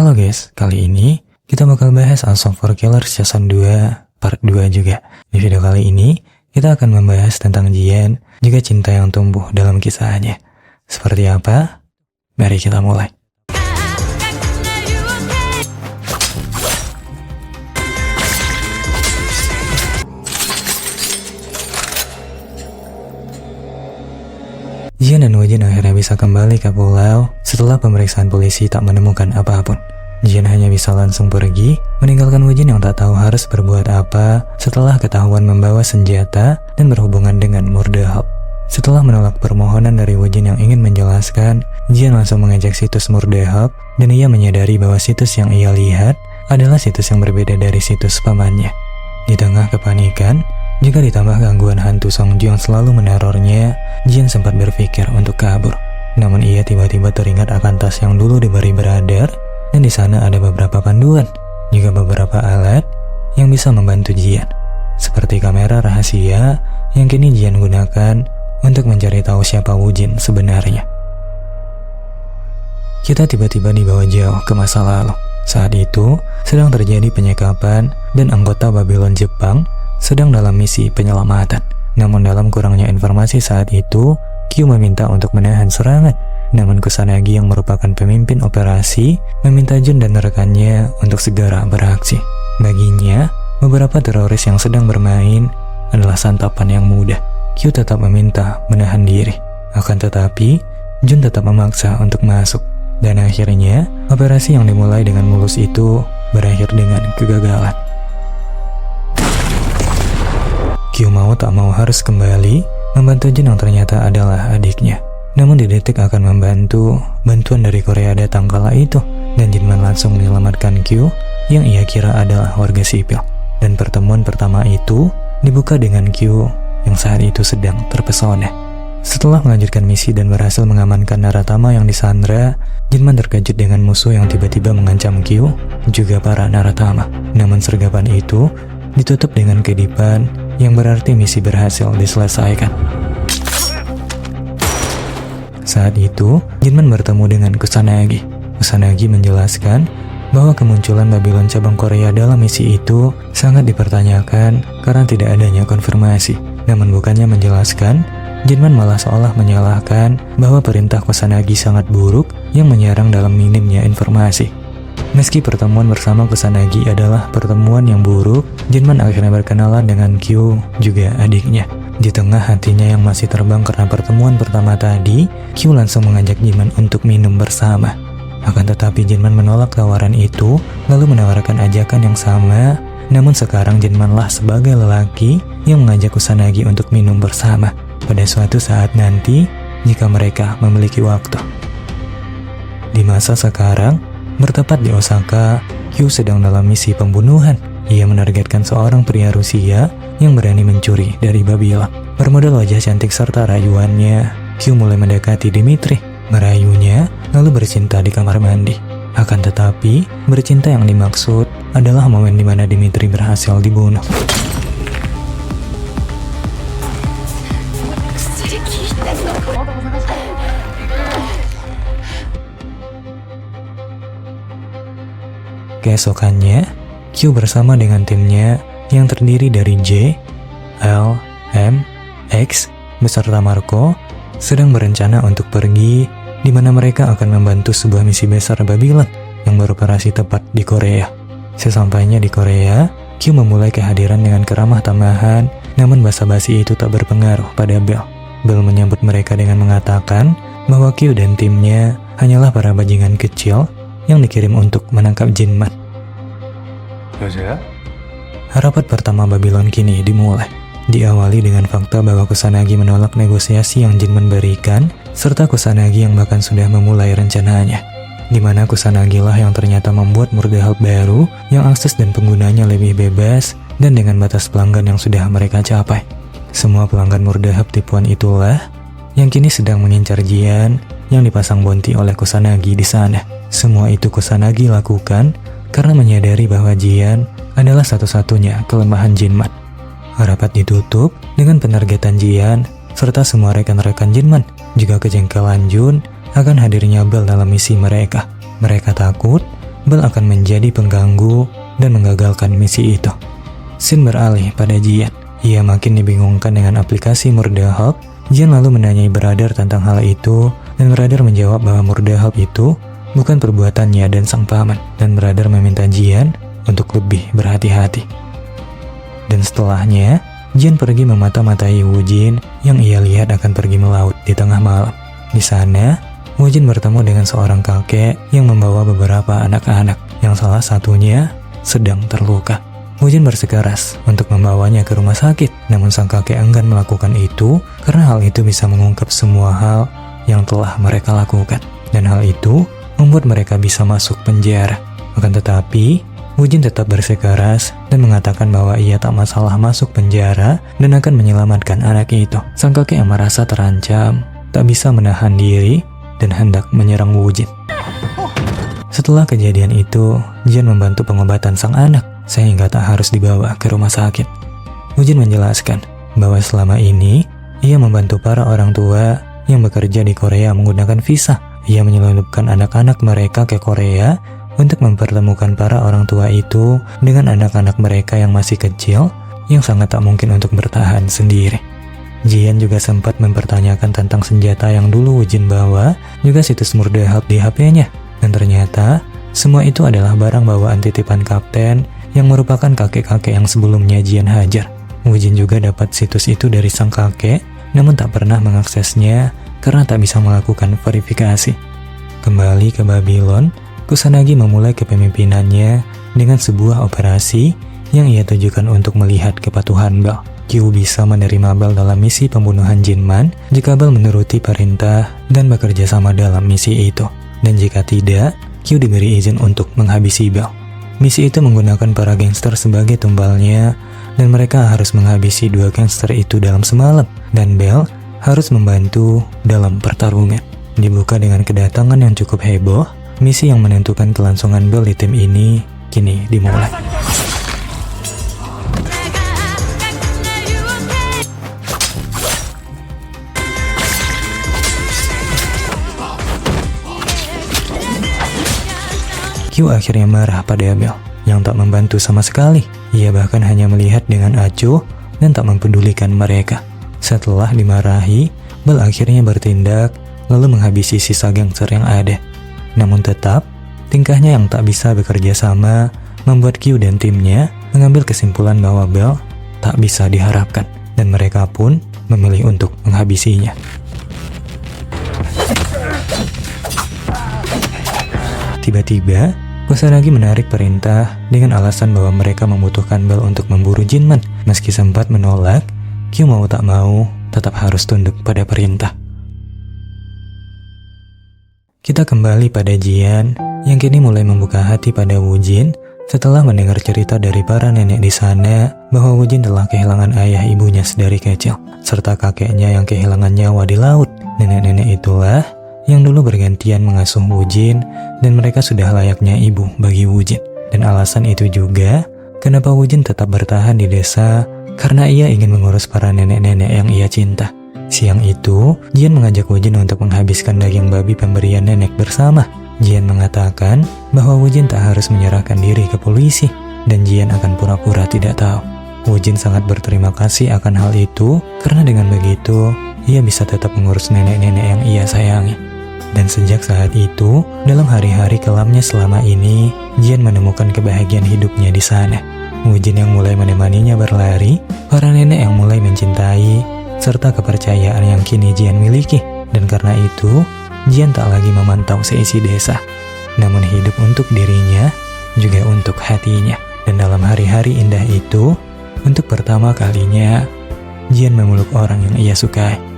Halo guys, kali ini kita bakal bahas A Song for Killers Season 2 Part 2 juga. Di video kali ini, kita akan membahas tentang Jian, juga cinta yang tumbuh dalam kisahnya. Seperti apa? Mari kita mulai. Jian dan Wojin akhirnya bisa kembali ke pulau setelah pemeriksaan polisi tak menemukan apapun. Jian hanya bisa langsung pergi, meninggalkan Wojin yang tak tahu harus berbuat apa setelah ketahuan membawa senjata dan berhubungan dengan Murderhub. Setelah menolak permohonan dari Wojin yang ingin menjelaskan, Jian langsung mengecek situs Murderhub dan ia menyadari bahwa situs yang ia lihat adalah situs yang berbeda dari situs pamannya. Di tengah kepanikan, jika ditambah gangguan hantu Songju yang selalu menerornya, Jian sempat berpikir untuk kabur. Namun ia tiba-tiba teringat akan tas yang dulu diberi beradar, dan di sana ada beberapa panduan, juga beberapa alat yang bisa membantu Jian, seperti kamera rahasia yang kini Jian gunakan untuk mencari tahu siapa Wojin sebenarnya. Kita tiba-tiba dibawa jauh ke masa lalu. Saat itu, sedang terjadi penyekapan dan anggota Babylon Jepang sedang dalam misi penyelamatan. Namun dalam kurangnya informasi saat itu, Q meminta untuk menahan serangan. Namun Kusanagi yang merupakan pemimpin operasi meminta Jun dan rekannya untuk segera beraksi. Baginya, beberapa teroris yang sedang bermain adalah santapan yang mudah. Q tetap meminta menahan diri. Akan tetapi, Jun tetap memaksa untuk masuk. Dan akhirnya, operasi yang dimulai dengan mulus itu berakhir dengan kegagalan. Q mau tak mau harus kembali membantu Jun yang ternyata adalah adiknya. Namun di detik akan membantu, bantuan dari Korea datang kala itu, dan Jinman langsung menyelamatkan Q yang ia kira adalah warga sipil. Dan pertemuan pertama itu dibuka dengan Q yang saat itu sedang terpesona. Setelah melanjutkan misi dan berhasil mengamankan Naratama yang disandra, Jinman terkejut dengan musuh yang tiba-tiba mengancam Q, juga para Naratama. Namun sergapan itu ditutup dengan kedipan, yang berarti misi berhasil diselesaikan. Saat itu, Jinman bertemu dengan Kusanagi. Kusanagi menjelaskan bahwa kemunculan Babylon cabang Korea dalam misi itu sangat dipertanyakan karena tidak adanya konfirmasi. Namun bukannya menjelaskan, Jinman malah seolah menyalahkan bahwa perintah Kusanagi sangat buruk yang menyerang dalam minimnya informasi. Meski pertemuan bersama Kusanagi adalah pertemuan yang buruk, Jinman akhirnya berkenalan dengan Q, juga adiknya. Di tengah hatinya yang masih terbang karena pertemuan pertama tadi, Q langsung mengajak Jinman untuk minum bersama. Akan tetapi Jinman menolak tawaran itu, lalu menawarkan ajakan yang sama. Namun sekarang Jinmanlah sebagai lelaki yang mengajak Kusanagi untuk minum bersama pada suatu saat nanti jika mereka memiliki waktu. Di masa sekarang, bertepat di Osaka, Q sedang dalam misi pembunuhan. Ia menargetkan seorang pria Rusia yang berani mencuri dari Babylon. Bermodal wajah cantik serta rayuannya, Q mulai mendekati Dimitri, merayunya, lalu bercinta di kamar mandi. Akan tetapi, bercinta yang dimaksud adalah momen di mana Dimitri berhasil dibunuh. Keesokannya, Q bersama dengan timnya yang terdiri dari J, L, M, X, beserta Marco sedang berencana untuk pergi di mana mereka akan membantu sebuah misi besar Babylon yang beroperasi tepat di Korea. Sesampainya di Korea, Q memulai kehadiran dengan keramah tamahan, namun basa-basi itu tak berpengaruh pada Bell. Bell menyambut mereka dengan mengatakan bahwa Q dan timnya hanyalah para bajingan kecil yang dikirim untuk menangkap Jinman. Harapan pertama Babylon kini dimulai. Diawali dengan fakta bahwa Kusanagi menolak negosiasi yang Jinman berikan, serta Kusanagi yang bahkan sudah memulai rencananya. Di mana Kusanagi lah yang ternyata membuat Murderhub baru yang akses dan penggunanya lebih bebas dan dengan batas pelanggan yang sudah mereka capai. Semua pelanggan Murderhub tipuan itulah yang kini sedang mengincar Jian yang dipasang bounty oleh Kusanagi di sana. Semua itu Kusanagi lakukan karena menyadari bahwa Jian adalah satu-satunya kelemahan Jinman. Rapat ditutup dengan penargetan Jian serta semua rekan-rekan Jinman, juga kejengkelan Jun akan hadirnya Bell dalam misi mereka. Mereka takut Bel akan menjadi pengganggu dan menggagalkan misi itu. Scene beralih pada Jian. Ia makin dibingungkan dengan aplikasi Murderhub. Jian lalu menanyai Brother tentang hal itu, dan Brother menjawab bahwa Murderhub itu bukan perbuatannya dan sang paman, dan Brother meminta Jian untuk lebih berhati-hati. Dan setelahnya, Jian pergi memata-matai Wu Jin yang ia lihat akan pergi melaut di tengah malam. Di sana, Wu Jin bertemu dengan seorang kakek yang membawa beberapa anak-anak, yang salah satunya sedang terluka. Wu Jin bersikeras untuk membawanya ke rumah sakit, namun sang kakek enggan melakukan itu karena hal itu bisa mengungkap semua hal yang telah mereka lakukan, dan hal itu membuat mereka bisa masuk penjara. Akan tetapi, Wu Jin tetap bersikeras dan mengatakan bahwa ia tak masalah masuk penjara dan akan menyelamatkan anak itu. Sang kakek yang merasa terancam tak bisa menahan diri dan hendak menyerang Wu Jin. Setelah kejadian itu, Jian membantu pengobatan sang anak sehingga tak harus dibawa ke rumah sakit. Wu Jin menjelaskan bahwa selama ini ia membantu para orang tua yang bekerja di Korea menggunakan visa. Ia menyelundupkan anak-anak mereka ke Korea untuk mempertemukan para orang tua itu dengan anak-anak mereka yang masih kecil yang sangat tak mungkin untuk bertahan sendiri. Jian juga sempat mempertanyakan tentang senjata yang dulu Wu Jin bawa, juga situs Murderhub di HP-nya. Dan ternyata semua itu adalah barang bawaan titipan kapten yang merupakan kakek-kakek yang sebelumnya Jian hajar. Wu Jin juga dapat situs itu dari sang kakek, namun tak pernah mengaksesnya karena tak bisa melakukan verifikasi. Kembali ke Babylon, Kusanagi memulai kepemimpinannya dengan sebuah operasi yang ia tujukan untuk melihat kepatuhan Bel. Q bisa menerima Bel dalam misi pembunuhan Jinman jika Bel menuruti perintah dan bekerja sama dalam misi itu. Dan jika tidak, Q diberi izin untuk menghabisi Bel. Misi itu menggunakan para gangster sebagai tumbalnya, dan mereka harus menghabisi 2 gangster itu dalam semalam, dan Bel harus membantu dalam pertarungan. Dibuka dengan kedatangan yang cukup heboh, misi yang menentukan kelangsungan Bel di tim ini kini dimulai. Q akhirnya marah pada Bel yang tak membantu sama sekali. Ia bahkan hanya melihat dengan acuh dan tak mempedulikan mereka. Setelah dimarahi, Bel akhirnya bertindak lalu menghabisi sisa gangster yang ada. Namun tetap, tingkahnya yang tak bisa bekerja sama membuat Q dan timnya mengambil kesimpulan bahwa Bel tak bisa diharapkan, dan mereka pun memilih untuk menghabisinya. Tiba-tiba, Kusanagi menarik perintah dengan alasan bahwa mereka membutuhkan Bel untuk memburu Jinman. Meski sempat menolak, Q mau tak mau tetap harus tunduk pada perintah. Kita kembali pada Jian yang kini mulai membuka hati pada Wu Jin setelah mendengar cerita dari para nenek di sana bahwa Wu Jin telah kehilangan ayah ibunya sedari kecil, serta kakeknya yang kehilangan nyawa di laut. Nenek-nenek itulah yang dulu bergantian mengasuh Wu Jin, dan mereka sudah layaknya ibu bagi Wu Jin. Dan alasan itu juga kenapa Wu Jin tetap bertahan di desa, karena ia ingin mengurus para nenek-nenek yang ia cinta. Siang itu, Jian mengajak Wu Jin untuk menghabiskan daging babi pemberian nenek bersama. Jian mengatakan bahwa Wu Jin tak harus menyerahkan diri ke polisi, dan Jian akan pura-pura tidak tahu. Wu Jin sangat berterima kasih akan hal itu, karena dengan begitu, ia bisa tetap mengurus nenek-nenek yang ia sayangi. Dan sejak saat itu, dalam hari-hari kelamnya selama ini, Jian menemukan kebahagiaan hidupnya di sana. Wu Jin yang mulai menemaninya berlari, para nenek yang mulai mencintai, serta kepercayaan yang kini Jian miliki. Dan karena itu, Jian tak lagi memantau seisi desa, namun hidup untuk dirinya, juga untuk hatinya. Dan dalam hari-hari indah itu, untuk pertama kalinya, Jian memeluk orang yang ia sukai.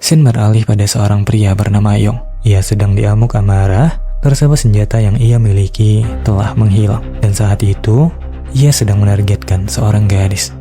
Scene beralih pada seorang pria bernama Yong. Ia sedang diamuk amarah karena senjata yang ia miliki telah menghilang, dan saat itu ia sedang menargetkan seorang gadis.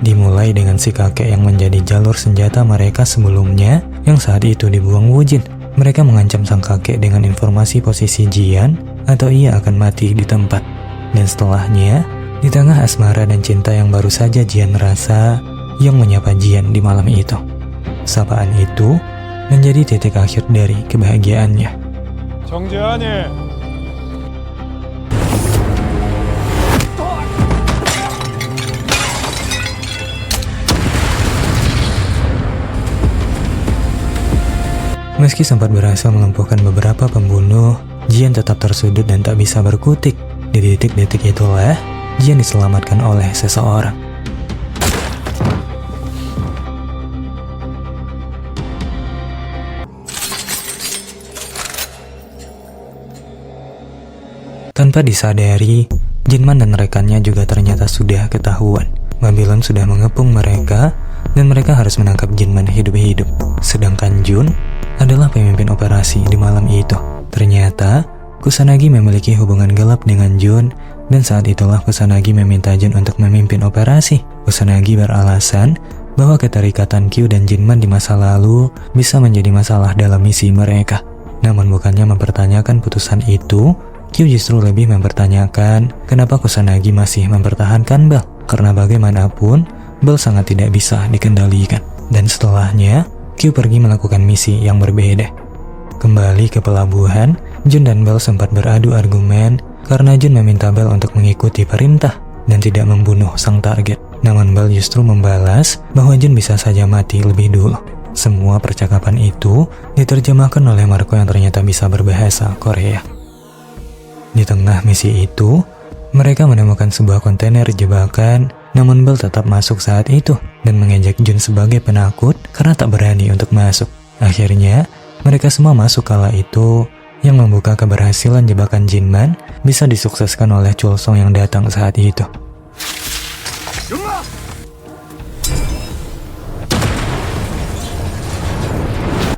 Dimulai dengan si kakek yang menjadi jalur senjata mereka sebelumnya yang saat itu dibuang Wu Jin. Mereka mengancam sang kakek dengan informasi posisi Jian atau ia akan mati di tempat. Dan setelahnya, di tengah asmara dan cinta yang baru saja Jian rasa, Yong menyapa Jian di malam itu. Sapaan itu menjadi titik akhir dari kebahagiaannya. 정재환이 Meski sempat berhasil melumpuhkan beberapa pembunuh, Jian tetap tersudut dan tak bisa berkutik. Di detik-detik itulah, Jian diselamatkan oleh seseorang. Tanpa disadari, Jinman dan rekannya juga ternyata sudah ketahuan. Babylon sudah mengepung mereka, dan mereka harus menangkap Jinman hidup-hidup. Sedangkan Jun adalah pemimpin operasi di malam itu. Ternyata, Kusanagi memiliki hubungan gelap dengan Jun, dan saat itulah Kusanagi meminta Jun untuk memimpin operasi. Kusanagi beralasan bahwa keterikatan Q dan Jinman di masa lalu bisa menjadi masalah dalam misi mereka. Namun bukannya mempertanyakan putusan itu, Q justru lebih mempertanyakan kenapa Kusanagi masih mempertahankan Bell. Karena bagaimanapun, Bell sangat tidak bisa dikendalikan. Dan setelahnya, Q pergi melakukan misi yang berbeda. Kembali ke pelabuhan, Jun dan Bell sempat beradu argumen karena Jun meminta Bell untuk mengikuti perintah dan tidak membunuh sang target. Namun Bell justru membalas bahwa Jun bisa saja mati lebih dulu. Semua percakapan itu diterjemahkan oleh Marco yang ternyata bisa berbahasa Korea. Di tengah misi itu, mereka menemukan sebuah kontainer jebakan, namun Bell tetap masuk saat itu dan mengejek Jun sebagai penakut karena tak berani untuk masuk. Akhirnya, mereka semua masuk kala itu, yang membuka keberhasilan jebakan Jinman bisa disukseskan oleh Chul Song yang datang saat itu.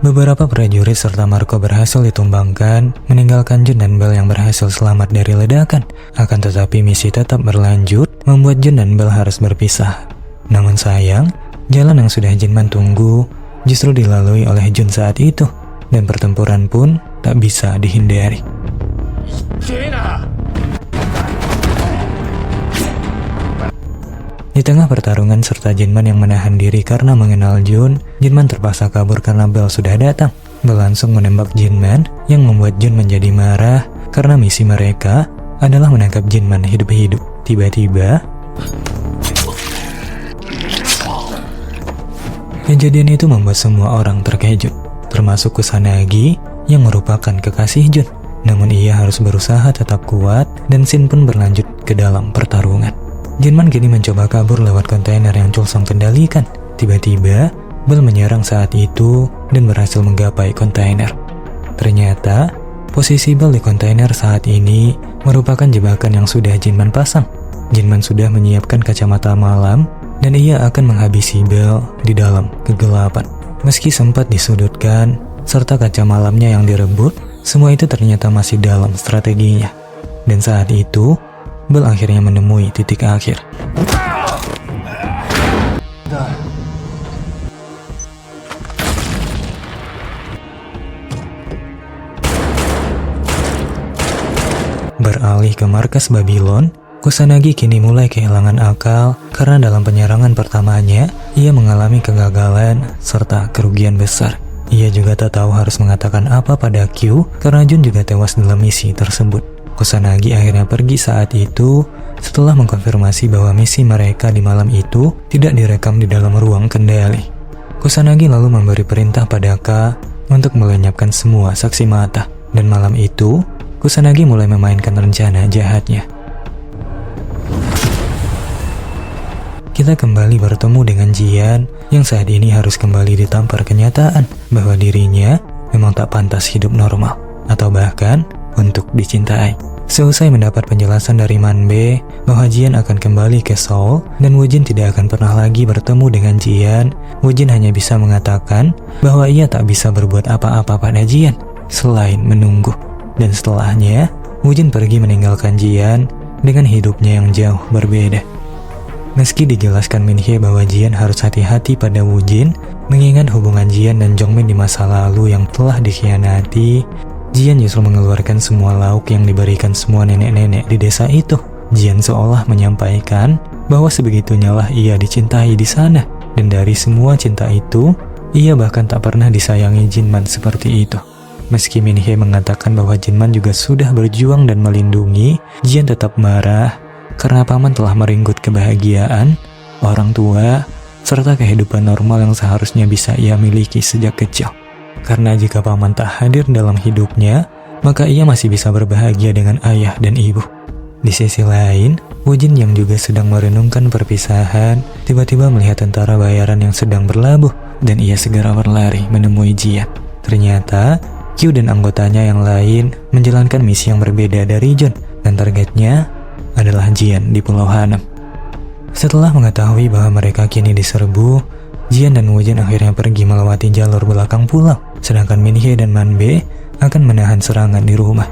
Beberapa prajurit serta Marco berhasil ditumbangkan, meninggalkan Jun dan Bell yang berhasil selamat dari ledakan. Akan tetapi misi tetap berlanjut, membuat Jun dan Bell harus berpisah. Namun sayang, jalan yang sudah Jinman tunggu justru dilalui oleh Jun saat itu, dan pertempuran pun tak bisa dihindari. Di tengah pertarungan serta Jinman yang menahan diri karena mengenal Jun, Jinman terpaksa kabur karena Bell sudah datang. Bell langsung menembak Jinman yang membuat Jun menjadi marah karena misi mereka adalah menangkap Jinman hidup-hidup. Tiba-tiba, kejadian itu membuat semua orang terkejut, termasuk Kusanagi yang merupakan kekasih Jun. Namun ia harus berusaha tetap kuat dan scene pun berlanjut ke dalam pertarungan. Jinman kini mencoba kabur lewat kontainer yang Chul Song kendalikan. Tiba-tiba, Bell menyerang saat itu dan berhasil menggapai kontainer. Ternyata, posisi Bell di kontainer saat ini merupakan jebakan yang sudah Jinman pasang. Jinman sudah menyiapkan kacamata malam dan ia akan menghabisi Bell di dalam kegelapan. Meski sempat disudutkan, serta kaca malamnya yang direbut, semua itu ternyata masih dalam strateginya. Dan saat itu, Bell akhirnya menemui titik akhir. Beralih ke markas Babylon, Kusanagi kini mulai kehilangan akal karena dalam penyerangan pertamanya, ia mengalami kegagalan serta kerugian besar. Ia juga tak tahu harus mengatakan apa pada Q karena Jun juga tewas dalam misi tersebut. Kusanagi akhirnya pergi saat itu setelah mengkonfirmasi bahwa misi mereka di malam itu tidak direkam di dalam ruang kendali. Kusanagi lalu memberi perintah pada K untuk melenyapkan semua saksi mata. Dan malam itu, Kusanagi mulai memainkan rencana jahatnya. Kita kembali bertemu dengan Jian yang saat ini harus kembali ditampar kenyataan bahwa dirinya memang tak pantas hidup normal atau bahkan untuk dicintai. Seusai mendapat penjelasan dari Manbe bahwa Jian akan kembali ke Seoul dan Woo Jin tidak akan pernah lagi bertemu dengan Jian, Woo Jin hanya bisa mengatakan bahwa ia tak bisa berbuat apa-apa pada Jian selain menunggu. Dan setelahnya, Woo Jin pergi meninggalkan Jian dengan hidupnya yang jauh berbeda. Meski dijelaskan Min Hye bahwa Jian harus hati-hati pada Woo Jin, mengingat hubungan Jian dan Jong Min di masa lalu yang telah dikhianati, Jian justru mengeluarkan semua lauk yang diberikan semua nenek-nenek di desa itu. Jian seolah menyampaikan bahwa sebegitunya ia dicintai di sana, dan dari semua cinta itu, ia bahkan tak pernah disayangi Jinman seperti itu. Meski Minhye mengatakan bahwa Jinman juga sudah berjuang dan melindungi, Jian tetap marah karena paman telah merenggut kebahagiaan, orang tua, serta kehidupan normal yang seharusnya bisa ia miliki sejak kecil. Karena jika paman tak hadir dalam hidupnya, maka ia masih bisa berbahagia dengan ayah dan ibu. Di sisi lain, Wujin yang juga sedang merenungkan perpisahan, tiba-tiba melihat tentara bayaran yang sedang berlabuh, dan ia segera berlari menemui Jian. Ternyata, Q dan anggotanya yang lain menjalankan misi yang berbeda dari John, dan targetnya adalah Jian di Pulau Hanam. Setelah mengetahui bahwa mereka kini diserbu, Jian dan Wujin akhirnya pergi melewati jalur belakang pulau, sedangkan Minhye dan Manbe akan menahan serangan di rumah.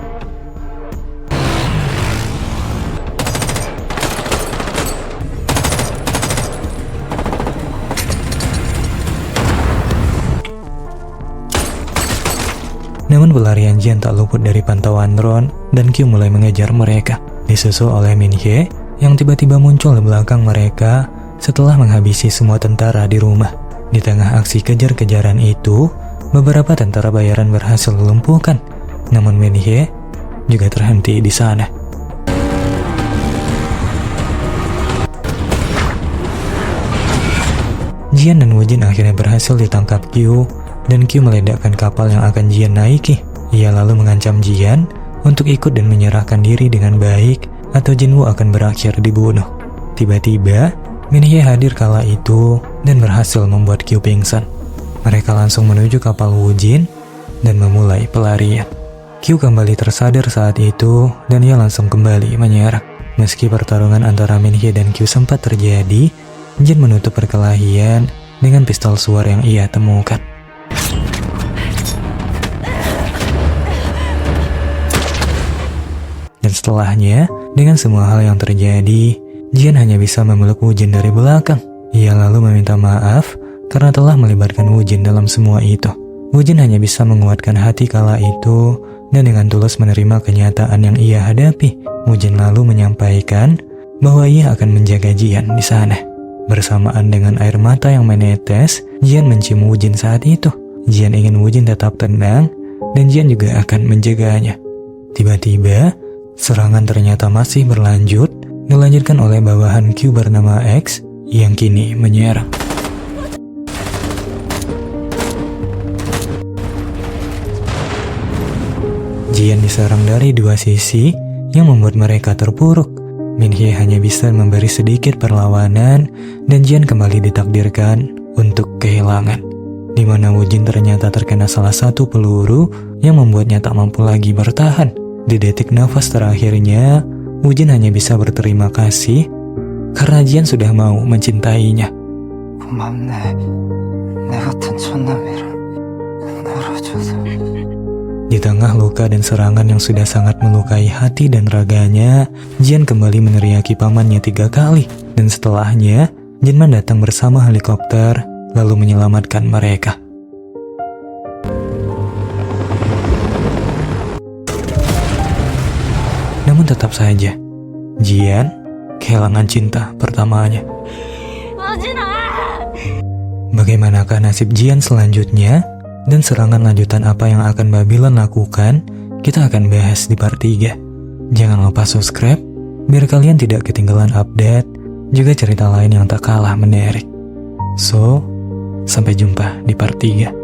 Namun pelarian Jian tak luput dari pantauan Ron, dan Q mulai mengejar mereka, disusul oleh Minhye yang tiba-tiba muncul di belakang mereka setelah menghabisi semua tentara di rumah. Di tengah aksi kejar-kejaran itu, beberapa tentara bayaran berhasil dilumpuhkan, namun Minhye juga terhenti di sana. Jian dan Wujin akhirnya berhasil ditangkap Q, dan Q meledakkan kapal yang akan Jian naiki. Ia lalu mengancam Jian untuk ikut dan menyerahkan diri dengan baik, atau Jinwoo akan berakhir dibunuh. Tiba-tiba, Minhye hadir kala itu dan berhasil membuat Q pingsan. Mereka langsung menuju kapal Wujin dan memulai pelarian. Q kembali tersadar saat itu dan ia langsung kembali menyerang. Meski pertarungan antara Minhye dan Q sempat terjadi, Jin menutup perkelahian dengan pistol suar yang ia temukan. Dan setelahnya, dengan semua hal yang terjadi, Jian hanya bisa memeluk Wujin dari belakang. Ia lalu meminta maaf karena telah melibatkan Wujin dalam semua itu. Wujin hanya bisa menguatkan hati kala itu dan dengan tulus menerima kenyataan yang ia hadapi. Wujin lalu menyampaikan bahwa ia akan menjaga Jian di sana. Bersamaan dengan air mata yang menetes, Jian mencium Wujin saat itu. Jian ingin Wujin tetap tenang dan Jian juga akan menjaganya. Tiba-tiba, serangan ternyata masih berlanjut, dilanjutkan oleh bawahan Q bernama X yang kini menyerang. Jian diserang dari dua sisi yang membuat mereka terpuruk. Minhye hanya bisa memberi sedikit perlawanan dan Jian kembali ditakdirkan untuk kehilangan, di mana Wujin ternyata terkena salah satu peluru yang membuatnya tak mampu lagi bertahan. Di detik nafas terakhirnya, Wujin hanya bisa berterima kasih karena Jian sudah mau mencintainya. Di tengah luka dan serangan yang sudah sangat melukai hati dan raganya, Jian kembali meneriaki pamannya 3 kali. Dan setelahnya, Jinman datang bersama helikopter lalu menyelamatkan mereka. Namun tetap saja, Jian kehilangan cinta pertamanya. Bagaimanakah nasib Jian selanjutnya? Dan serangan lanjutan apa yang akan Babylon lakukan, kita akan bahas di part 3. Jangan lupa subscribe, biar kalian tidak ketinggalan update, juga cerita lain yang tak kalah menarik. So, sampai jumpa di part 3.